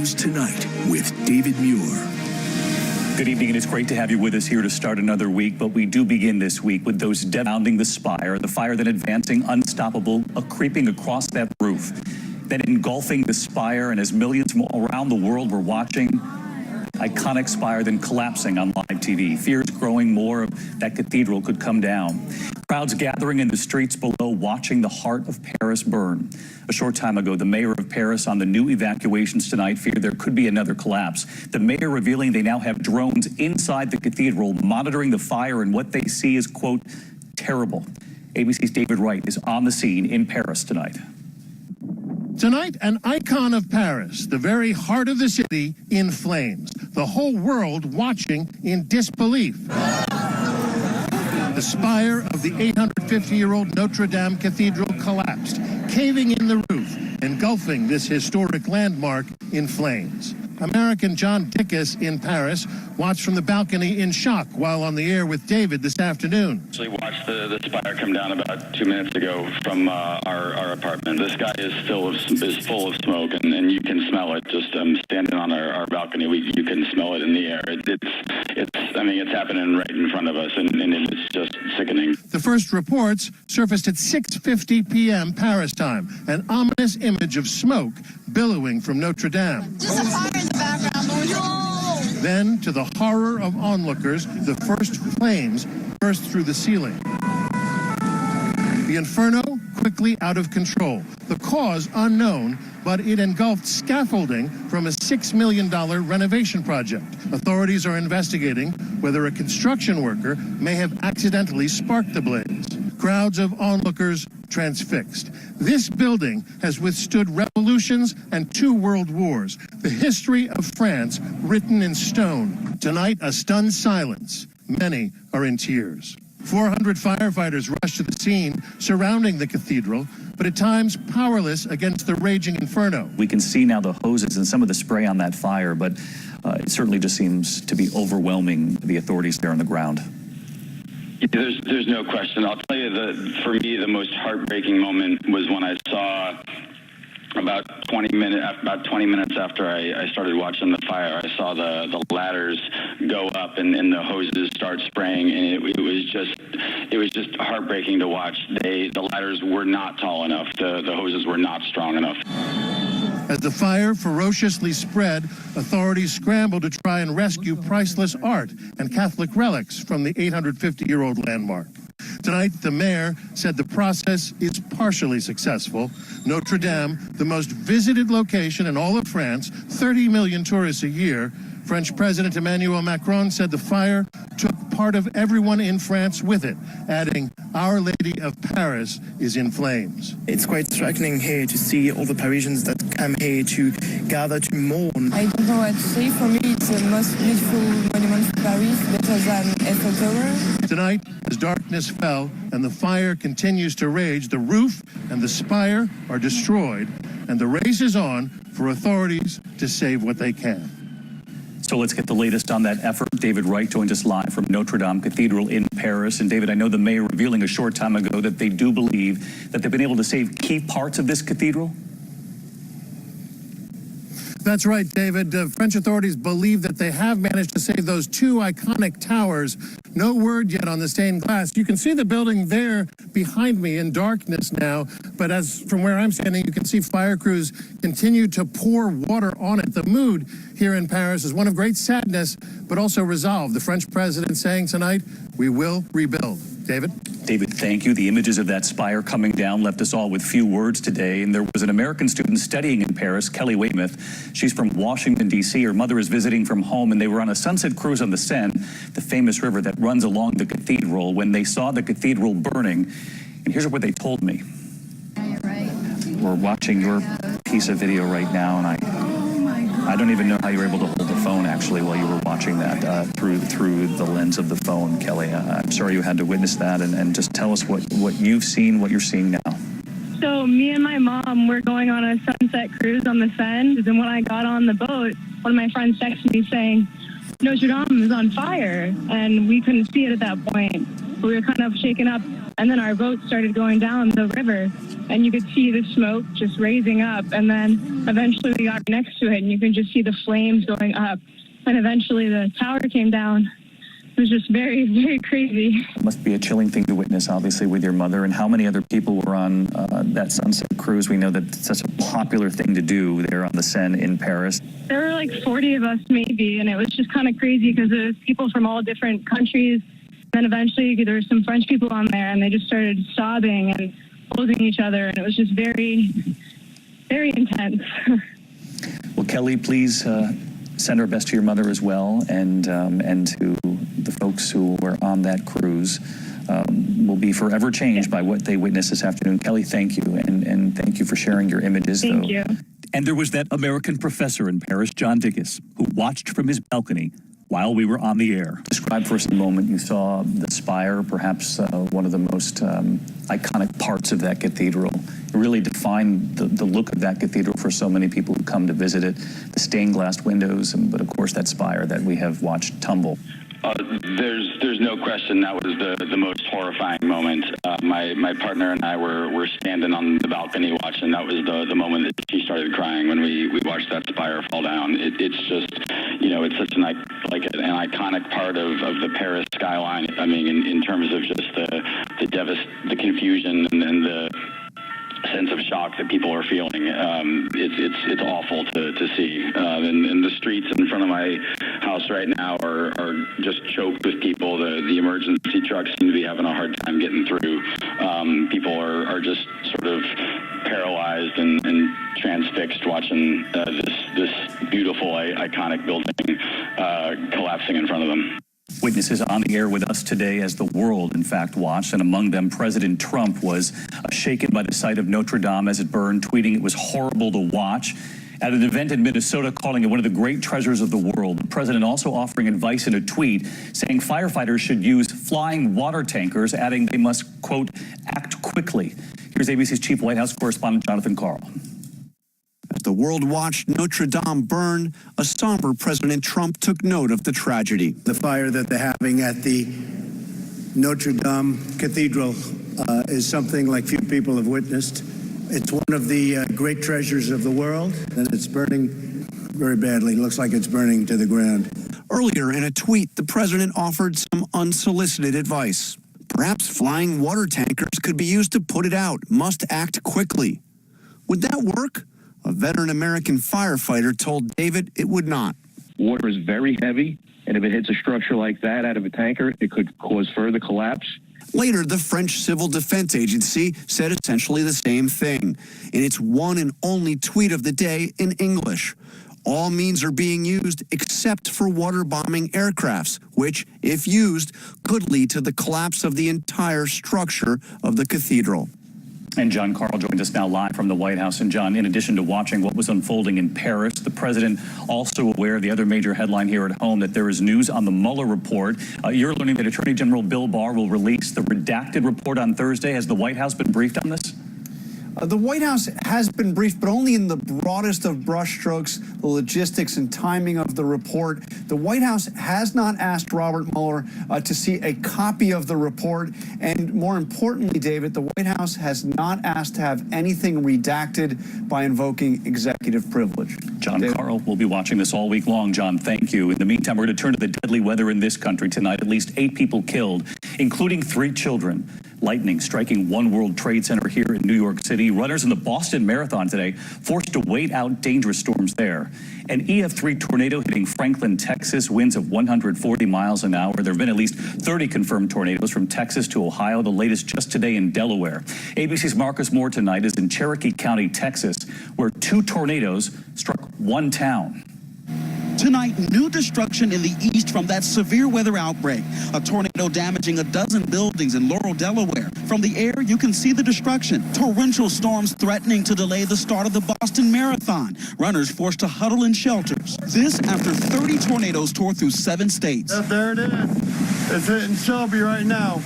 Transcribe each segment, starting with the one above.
News Tonight with David Muir. Good evening, and it's great to have you with us here to start another week. But we do begin this week with those surrounding the spire, the fire then advancing, unstoppable, creeping across that roof, then engulfing the spire, and as millions around the world were watching, iconic spire then collapsing on live TV. Fears growing more of that cathedral could come down. Crowds gathering in the streets below, watching the heart of Paris burn. A short time ago, the mayor of Paris on the new evacuations tonight feared there could be another collapse. The mayor revealing they now have drones inside the cathedral monitoring the fire, and what they see is, quote, terrible. ABC's David Wright is on the scene in Paris tonight. Tonight, an icon of Paris, the very heart of the city, in flames. The whole world watching in disbelief. The spire of the 850-year-old Notre Dame Cathedral collapsed, caving in the roof, engulfing this historic landmark in flames. American John Dickus in Paris watched from the balcony in shock while on the air with David this afternoon. Actually watched the spire come down about 2 minutes ago from our apartment. The sky is full of smoke, and you can smell it. Just standing on our balcony, you can smell it in the air. It's happening right in front of us, and it's just sickening. The first reports surfaced at 6:50 p.m. Paris time, an ominous image of smoke billowing from Notre Dame. Just a fire in the background. No! Then, to the horror of onlookers, the first flames burst through the ceiling. The inferno quickly out of control. The cause unknown, but it engulfed scaffolding from a $6 million renovation project. Authorities are investigating whether a construction worker may have accidentally sparked the blaze. Crowds of onlookers transfixed. This building has withstood revolutions and 2 world wars. The history of France written in stone. Tonight, a stunned silence. Many are in tears. 400 firefighters rushed to the scene surrounding the cathedral, but at times powerless against the raging inferno. We can see now the hoses and some of the spray on that fire, but it certainly just seems to be overwhelming the authorities there on the ground. There's no question. I'll tell you that for me, the most heartbreaking moment was when I saw about 20 minutes after I started watching the fire, I saw the ladders go up and the hoses start spraying, and it was just heartbreaking to watch. The ladders were not tall enough. The hoses were not strong enough. As the fire ferociously spread, authorities scrambled to try and rescue priceless art and Catholic relics from the 850-year-old landmark. Tonight, the mayor said the process is partially successful. Notre Dame, the most visited location in all of France, 30 million tourists a year. French President Emmanuel Macron said the fire took part of everyone in France with it, adding, "Our Lady of Paris is in flames." It's quite striking here to see all the Parisians that come here to gather to mourn. I don't know what to say. For me, it's the most beautiful monument for Paris, better than Eiffel Tower. Tonight, as darkness fell and the fire continues to rage, the roof and the spire are destroyed, and the race is on for authorities to save what they can. So let's get the latest on that effort. David Wright joins us live from Notre Dame Cathedral in Paris. And David, I know the mayor revealing a short time ago that they do believe that they've been able to save key parts of this cathedral. That's right, David. French authorities believe that they have managed to save those 2 iconic towers. No word yet on the stained glass. You can see the building there behind me in darkness now, but as from where I'm standing, you can see fire crews continue to pour water on it. The mood here in Paris is one of great sadness, but also resolve. The French president saying tonight, we will rebuild. David? David, thank you. The images of that spire coming down left us all with few words today. And there was an American student studying in Paris, Kelly Weymouth. She's from Washington, D.C. Her mother is visiting from home, and they were on a sunset cruise on the Seine, the famous river that runs along the cathedral, when they saw the cathedral burning. And here's what they told me. Yeah, you're right. We're watching your piece of video right now, and I don't even know how you were able to hold the phone, actually, while you were watching that through the lens of the phone, Kelly. I'm sorry you had to witness that, and just tell us what you've seen, what you're seeing now. So me and my mom were going on a sunset cruise on the Seine, and when I got on the boat, one of my friends texted me saying, Notre Dame is on fire, and we couldn't see it at that point. We were kind of shaken up, and then our boat started going down the river, and you could see the smoke just raising up, and then eventually we got next to it, and you could just see the flames going up, and eventually the tower came down. It was just very, very crazy. It must be a chilling thing to witness, obviously, with your mother. And how many other people were on that sunset cruise? We know that it's such a popular thing to do there on the Seine in Paris. There were like 40 of us maybe, and it was just kind of crazy because there was people from all different countries. And then eventually there were some French people on there, and they just started sobbing and holding each other, and it was just very, very intense. Well, Kelly, please send our best to your mother as well, and to the folks who were on that cruise. Will be forever changed by what they witnessed this afternoon. Kelly, thank you, and thank you for sharing your images. Thank you. And there was that American professor in Paris, John Dickus, who watched from his balcony while we were on the air. Describe for us a moment you saw the spire, perhaps one of the most iconic parts of that cathedral. It really defined the look of that cathedral for so many people who come to visit it. The stained glass windows, but of course that spire that we have watched tumble. There's no question that was the most horrifying moment. My partner and I were standing on the balcony watching. That was the moment that she started crying when we watched that spire fall down. It's just, it's such an iconic part of the Paris skyline. I mean, in terms of just the confusion and the sense of shock that people are feeling. It's awful to see. And the streets in front of my house right now are just choked with people. The emergency trucks seem to be having a hard time getting through. People are just sort of paralyzed and transfixed watching this beautiful, iconic building collapsing in front of them. Witnesses on the air with us today as the world, in fact, watched, and among them President Trump was shaken by the sight of Notre Dame as it burned, tweeting it was horrible to watch. At an event in Minnesota, calling it one of the great treasures of the world, the president also offering advice in a tweet, saying firefighters should use flying water tankers, adding they must, quote, act quickly. Here's ABC's chief White House correspondent Jonathan Karl. As the world watched Notre Dame burn, a somber President Trump took note of the tragedy. The fire that they're having at the Notre Dame Cathedral is something like few people have witnessed. It's one of the great treasures of the world, and it's burning very badly. It looks like it's burning to the ground. Earlier in a tweet, the president offered some unsolicited advice. Perhaps flying water tankers could be used to put it out. Must act quickly. Would that work? A veteran American firefighter told David it would not. Water is very heavy, and if it hits a structure like that out of a tanker, it could cause further collapse. Later, the French Civil Defense Agency said essentially the same thing in its one and only tweet of the day in English. All means are being used except for water bombing aircrafts, which, if used, could lead to the collapse of the entire structure of the cathedral. And John Karl joins us now live from the White House. And John, in addition to watching what was unfolding in Paris, the president also aware of the other major headline here at home that there is news on the Mueller report. You're learning that Attorney General Bill Barr will release the redacted report on Thursday. Has the White House been briefed on this? The White House has been briefed, but only in the broadest of brushstrokes, the logistics and timing of the report. The White House has not asked Robert Mueller to see a copy of the report. And more importantly, David, the White House has not asked to have anything redacted by invoking executive privilege. John Karl, we'll be watching this all week long. John, thank you. In the meantime, we're going to turn to the deadly weather in this country tonight. At least 8 people killed, including 3 children. Lightning striking One World Trade Center here in New York City. Runners in the Boston Marathon today forced to wait out dangerous storms there. An EF3 tornado hitting Franklin, Texas, winds of 140 miles an hour. There have been at least 30 confirmed tornadoes from Texas to Ohio, the latest just today in Delaware. ABC's Marcus Moore tonight is in Cherokee County, Texas, where 2 tornadoes struck one town. Tonight, new destruction in the east from that severe weather outbreak. A tornado damaging a dozen buildings in Laurel, Delaware. From the air, you can see the destruction. Torrential storms threatening to delay the start of the Boston Marathon. Runners forced to huddle in shelters. This after 30 tornadoes tore through 7 states. There it is. It's hitting Shelby right now.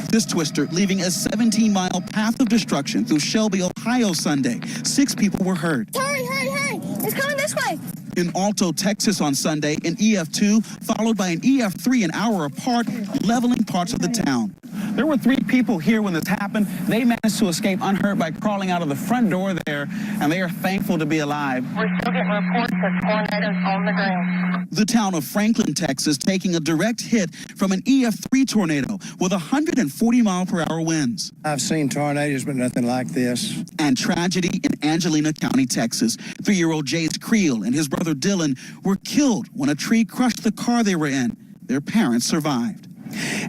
This twister leaving a 17-mile path of destruction through Shelby, Ohio Sunday. 6 people were hurt. Hurry, hurry, hurry. It's coming this way. In Alto, Texas on Sunday, an EF2 followed by an EF3 an hour apart, leveling parts of the town. There were 3 people here when this happened. They managed to escape unhurt by crawling out of the front door there, and they are thankful to be alive. We're still getting reports of tornadoes on the ground. The town of Franklin, Texas, taking a direct hit from an EF3 tornado with 140-mile-per-hour winds. I've seen tornadoes, but nothing like this. And tragedy in Angelina County, Texas. 3-year-old Jace Creel and his brother Dylan were killed when a tree crushed the car they were in. Their parents survived.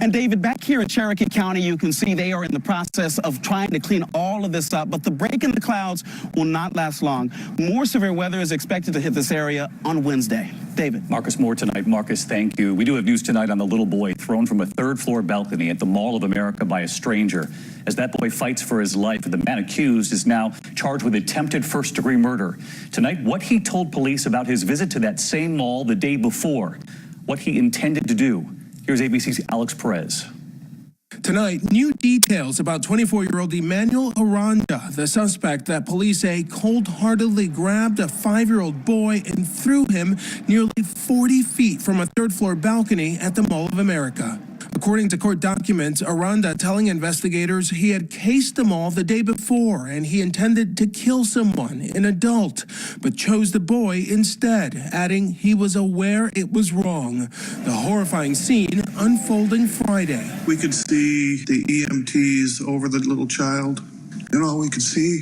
And David, back here in Cherokee County, you can see they are in the process of trying to clean all of this up, but the break in the clouds will not last long. More severe weather is expected to hit this area on Wednesday. David. Marcus Moore tonight. Marcus, thank you. We do have news tonight on the little boy thrown from a 3rd-floor balcony at the Mall of America by a stranger. As that boy fights for his life, the man accused is now charged with attempted first-degree murder. Tonight, what he told police about his visit to that same mall the day before, what he intended to do. Here's ABC's Alex Perez. Tonight, new details about 24-year-old Emmanuel Aranda, the suspect that police say cold-heartedly grabbed a 5-year-old boy and threw him nearly 40 feet from a 3rd-floor balcony at the Mall of America. According to court documents, Aranda telling investigators he had cased the mall the day before and he intended to kill someone, an adult, but chose the boy instead, adding he was aware it was wrong. The horrifying scene unfolding Friday. We could see the EMTs over the little child, and all we could see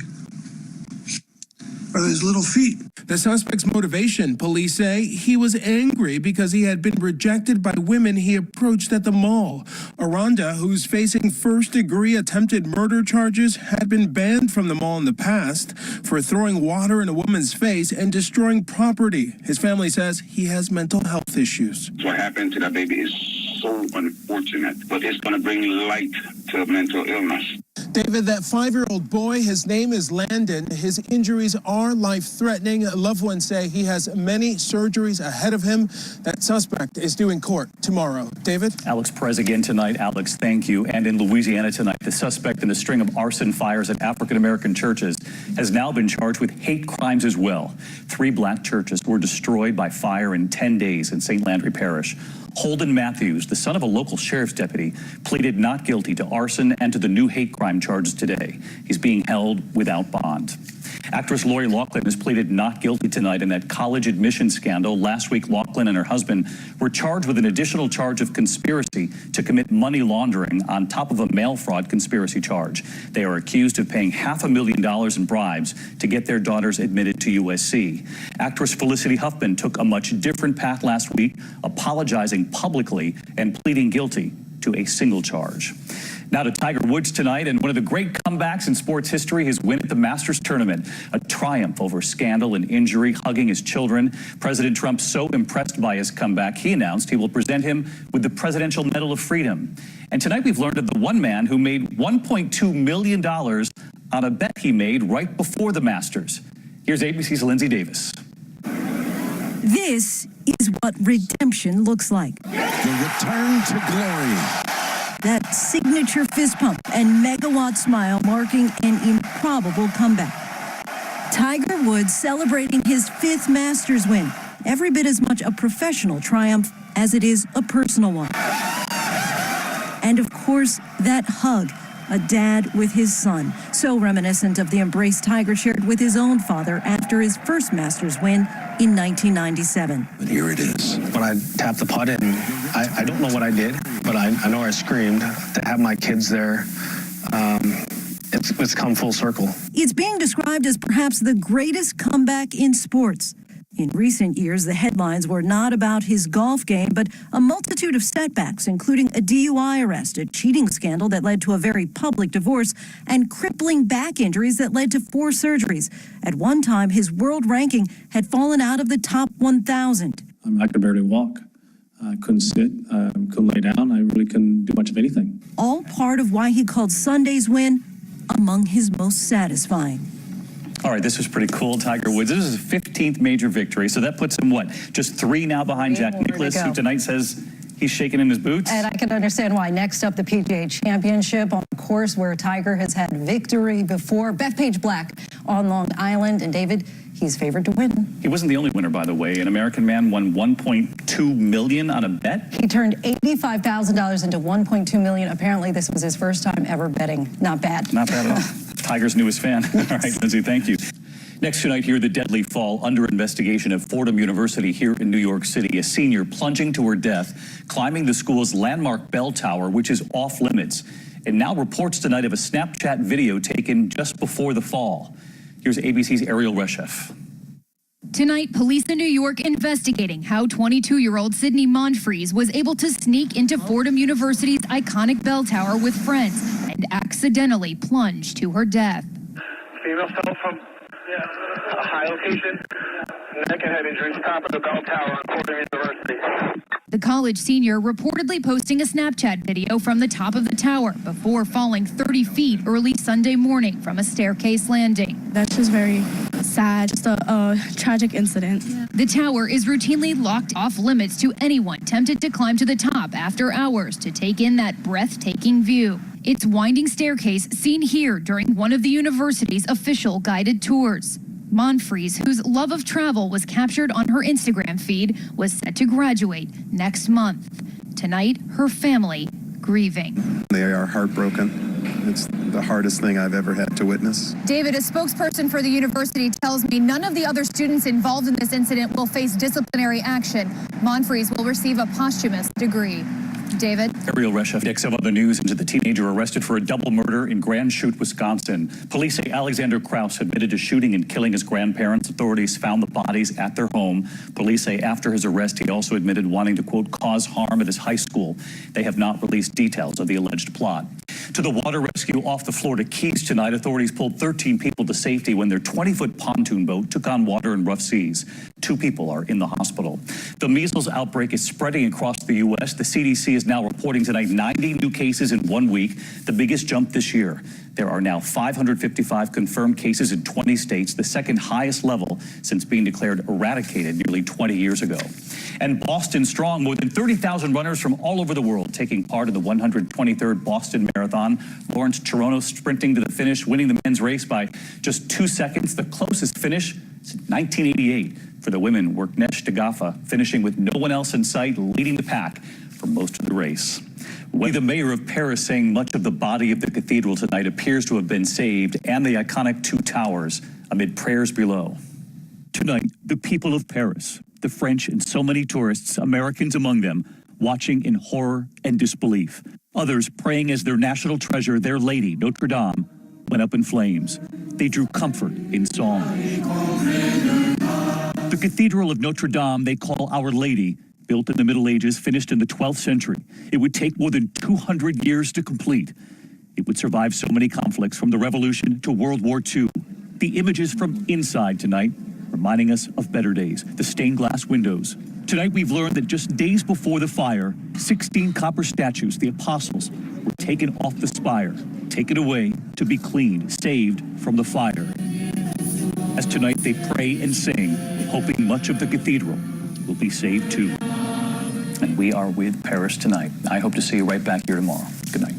are his little feet. The suspect's motivation, police say, he was angry because he had been rejected by women he approached at the mall. Aranda, who's facing first-degree attempted murder charges, had been banned from the mall in the past for throwing water in a woman's face and destroying property. His family says he has mental health issues. What happened to that baby is so unfortunate, but it's going to bring light to mental illness. David, that 5-year-old boy, his name is Landon. His injuries are life-threatening. Loved ones say he has many surgeries ahead of him. That suspect is due in court tomorrow. David? Alex Perez again tonight. Alex, thank you. And in Louisiana tonight, the suspect in a string of arson fires at African-American churches has now been charged with hate crimes as well. 3 black churches were destroyed by fire in 10 days in St. Landry Parish. Holden Matthews, the son of a local sheriff's deputy, pleaded not guilty to arson and to the new hate crime charges today. He's being held without bond. Actress Lori Loughlin has pleaded not guilty tonight in that college admission scandal. Last week, Loughlin and her husband were charged with an additional charge of conspiracy to commit money laundering on top of a mail fraud conspiracy charge. They are accused of paying $500,000 in bribes to get their daughters admitted to USC. Actress Felicity Huffman took a much different path last week, apologizing publicly and pleading guilty to a single charge. Now to Tiger Woods tonight, and one of the great comebacks in sports history, his win at the Masters tournament. A triumph over scandal and injury, hugging his children. President Trump so impressed by his comeback, he announced he will present him with the Presidential Medal of Freedom. And tonight we've learned of the one man who made $1.2 million on a bet he made right before the Masters. Here's ABC's Lindsay Davis. This is what redemption looks like. The return to glory. That signature fist pump and megawatt smile marking an improbable comeback. Tiger Woods celebrating his 5th Masters win. Every bit as much a professional triumph as it is a personal one. And of course, that hug, a dad with his son, so reminiscent of the embrace Tiger shared with his own father after his first Masters win in 1997. And here it is. When I tapped the putt in, I don't know what I did, but I know I screamed. To have my kids there, it's come full circle. It's being described as perhaps the greatest comeback in sports. In recent years, the headlines were not about his golf game, but a multitude of setbacks, including a DUI arrest, a cheating scandal that led to a very public divorce, and crippling back injuries that led to 4 surgeries. At one time, his world ranking had fallen out of the top 1,000. I could barely walk. I couldn't sit, couldn't lay down. I really couldn't do much of anything. All part of why he called Sunday's win among his most satisfying. All right, this was pretty cool. Tiger Woods, this is his 15th major victory, so that puts him, what, just 3 now behind Jack Nicklaus, who tonight says he's shaking in his boots? And I can understand why. Next up, the PGA Championship on a course where Tiger has had victory before. Bethpage Black on Long Island. And David, he's favored to win. He wasn't the only winner, by the way. An American man won $1.2 million on a bet. He turned $85,000 into $1.2 million. Apparently, this was his first time ever betting. Not bad. Not bad at all. Tiger's newest fan. All right, Lindsay, thank you. Next tonight, here, the deadly fall under investigation at Fordham University here in New York City. A senior plunging to her death, climbing the school's landmark bell tower, which is off limits. And now reports tonight of a Snapchat video taken just before the fall. Here's ABC's Ariel Reshef. Tonight, police in New York investigating how 22-year-old Sydney Monfries was able to sneak into Fordham University's iconic bell tower with friends and accidentally plunge to her death. Female fell from a high location, neck and head injuries, top of the bell tower on Fordham University. The college senior reportedly posting a Snapchat video from the top of the tower before falling 30 feet early Sunday morning from a staircase landing. That's just very sad, just a tragic incident. The tower is routinely locked off limits to anyone tempted to climb to the top after hours to take in that breathtaking view. Its winding staircase seen here during one of the university's official guided tours. Monfries, whose love of travel was captured on her Instagram feed, was set to graduate next month. Tonight, her family grieving. They are heartbroken. It's the hardest thing I've ever had to witness. David, a spokesperson for the university tells me none of the other students involved in this incident will face disciplinary action. Monfries will receive a posthumous degree. David? Ariel Reshef. Next of other news into the teenager arrested for a double murder in Grand Chute, Wisconsin. Police say Alexander Krause admitted to shooting and killing his grandparents. Authorities found the bodies at their home. Police say after his arrest, he also admitted wanting to, quote, cause harm at his high school. They have not released details of the alleged plot. To the water rescue off the Florida Keys tonight, authorities pulled 13 people to safety when their 20-foot pontoon boat took on water in rough seas. 2 people are in the hospital. The measles outbreak is spreading across the U.S. The CDC is now reporting tonight 90 new cases in 1 week, the biggest jump this year. There are now 555 confirmed cases in 20 states, the second highest level since being declared eradicated nearly 20 years ago. And Boston strong, more than 30,000 runners from all over the world taking part in the 123rd Boston Marathon. Lawrence Chirono sprinting to the finish, winning the men's race by just 2 seconds, the closest finish since 1988. For the women, Worknesh Dagafa finishing with no one else in sight, leading the pack for most of the race. The mayor of Paris saying much of the body of the cathedral tonight appears to have been saved, and the iconic 2 towers amid prayers below. Tonight, the people of Paris, the French and so many tourists, Americans among them, watching in horror and disbelief. Others praying as their national treasure, their lady, Notre Dame, went up in flames. They drew comfort in song. The Cathedral of Notre Dame they call Our Lady, built in the Middle Ages, finished in the 12th century. It would take more than 200 years to complete. It would survive so many conflicts, from the Revolution to World War II. The images from inside tonight, reminding us of better days, the stained glass windows. Tonight we've learned that just days before the fire, 16 copper statues, the apostles, were taken off the spire, taken away to be cleaned, saved from the fire. As tonight they pray and sing, hoping much of the cathedral will be saved too. And we are with Paris tonight. I hope to see you right back here tomorrow. Good night.